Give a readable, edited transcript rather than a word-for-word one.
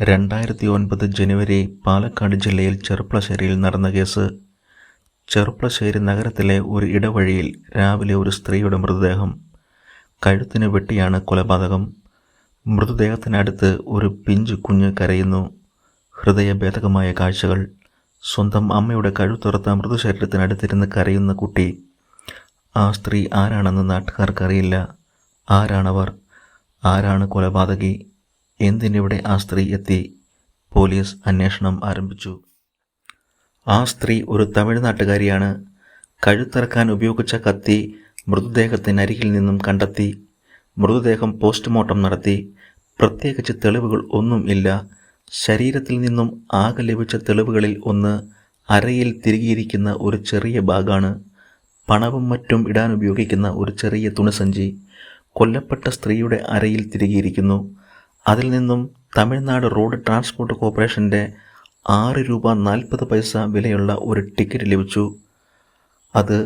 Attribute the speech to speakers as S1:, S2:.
S1: 2009 ജനുവരി പാലക്കാട് ജില്ലയിൽ ചെർപ്പളശ്ശേരിയിൽ നടന്ന കേസ്. ചെർപ്പളശ്ശേരി നഗരത്തിലെ ഒരു ഇടവഴിയിൽ രാവിലെ ഒരു സ്ത്രീയുടെ മൃതദേഹം. കഴുത്തിന് വെട്ടിയാണ് കൊലപാതകം. മൃതദേഹത്തിനടുത്ത് ഒരു പിഞ്ചു കുഞ്ഞ് കരയുന്നു. ഹൃദയഭേദകമായ കാഴ്ചകൾ. സ്വന്തം അമ്മയുടെ കഴുത്തുറത്ത മൃതശരീരത്തിനടുത്തിരുന്ന് കരയുന്ന കുട്ടി. ആ സ്ത്രീ ആരാണെന്ന് നാട്ടുകാർക്കറിയില്ല. ആരാണവർ? ആരാണ് കൊലപാതകി? എന്തിനിവിടെ ആ സ്ത്രീ എത്തി? പോലീസ് അന്വേഷണം ആരംഭിച്ചു. ആ സ്ത്രീ ഒരു തമിഴ്നാട്ടുകാരിയാണ്. കഴുത്തറക്കാൻ ഉപയോഗിച്ച കത്തി മൃതദേഹത്തിനരികിൽ നിന്നും കണ്ടെത്തി. മൃതദേഹം പോസ്റ്റ്മോർട്ടം നടത്തി. പ്രത്യേകിച്ച് തെളിവുകൾ ഒന്നും ഇല്ല. ശരീരത്തിൽ നിന്നും ആകെ ലഭിച്ച തെളിവുകളിൽ ഒന്ന് അരയിൽ തിരുകിയിരിക്കുന്ന ഒരു ചെറിയ ബാഗാണ്. പണവും മറ്റും ഇടാൻ ഉപയോഗിക്കുന്ന ഒരു ചെറിയ തുണിസഞ്ചി കൊല്ലപ്പെട്ട സ്ത്രീയുടെ അരയിൽ തിരുകിയിരിക്കുന്നു. അതിൽ നിന്നും തമിഴ്നാട് റോഡ് ട്രാൻസ്പോർട്ട് കോർപ്പറേഷൻ്റെ 6 രൂപ 40 പൈസ വിലയുള്ള ഒരു ടിക്കറ്റ് ലഭിച്ചു. അത്